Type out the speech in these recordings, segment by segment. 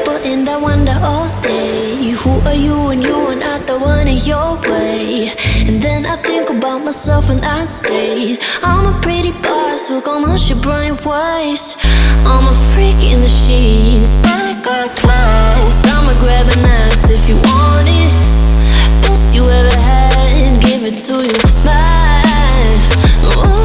people and I wonder all day, who are you and you are not the one in your way. And then I think about myself and I state, I'm a pretty boss who gon' mush your brain waste. I'm a freak in the sheets, but I got class. I'ma grab an ass if you want it. Best you ever had, give it to you, mine. Ooh.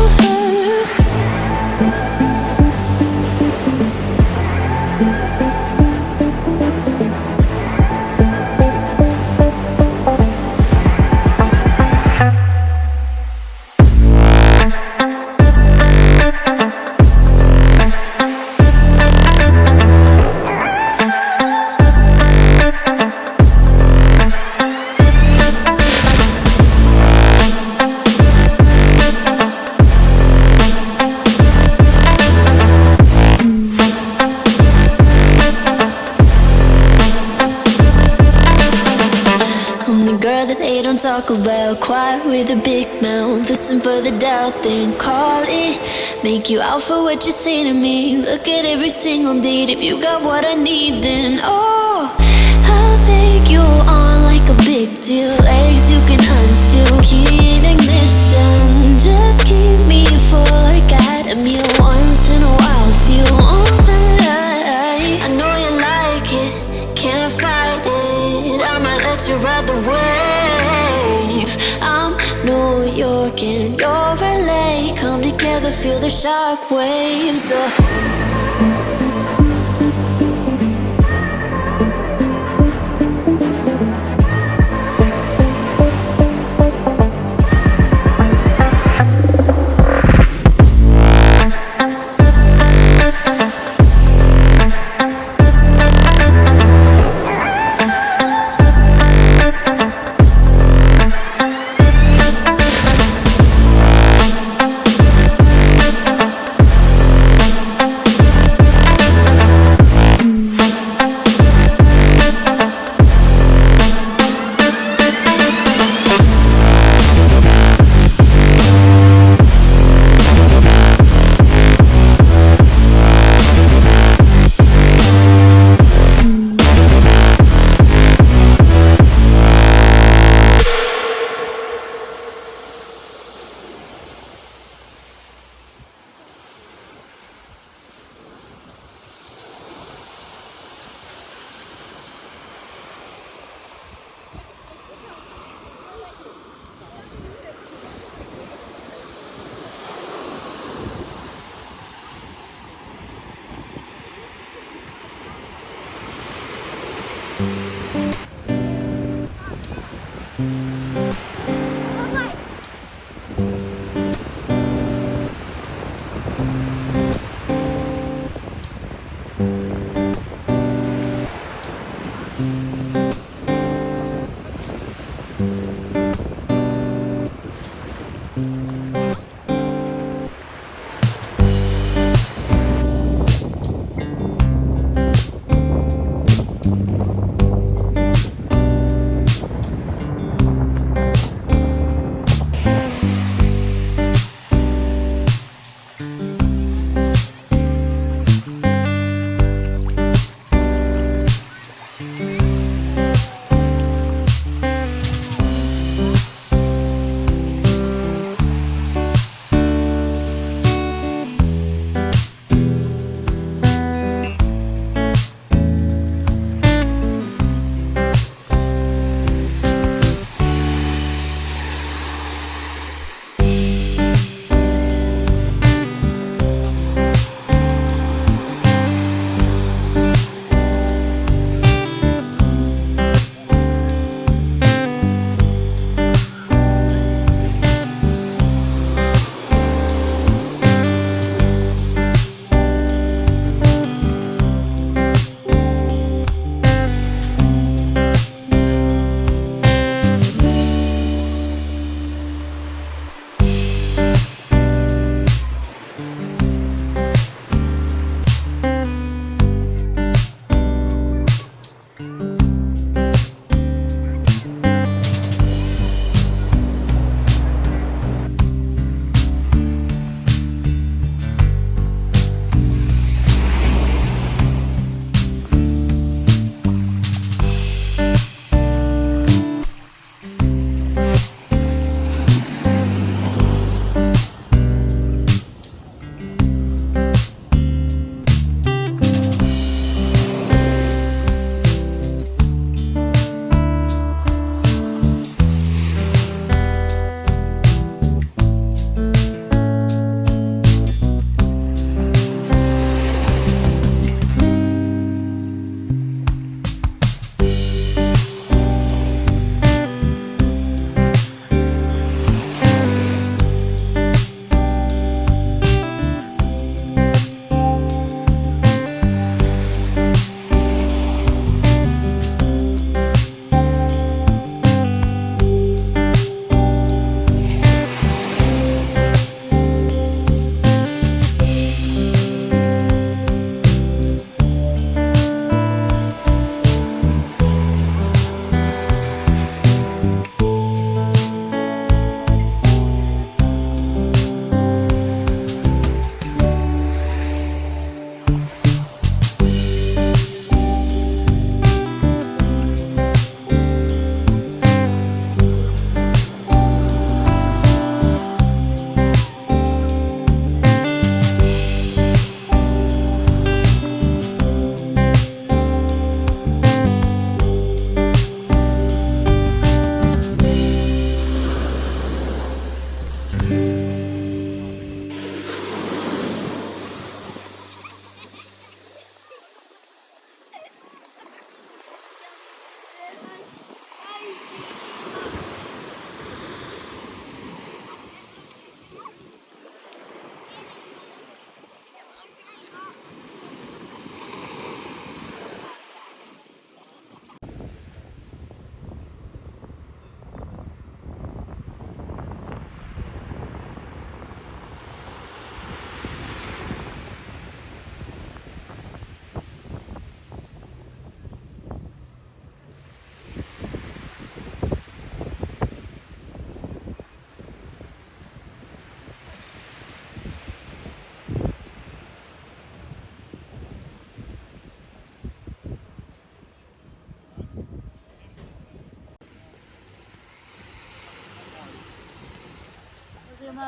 Talk about quiet with a big mouth. Listen for the doubt, then call it. Make you out for what you say to me. Look at every single date. If you got what I need, then oh, I'll take you on like a big deal. Legs you can unseal, key in ignition. Just keep me full like I had a meal once in a while. Feel alright. I know you like it, can't fight it. I might let you ride the wave. I'm New York and you're LA. Come together, feel the shock waves.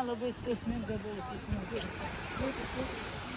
आलो 20 मिनिटं 20 मिनिटं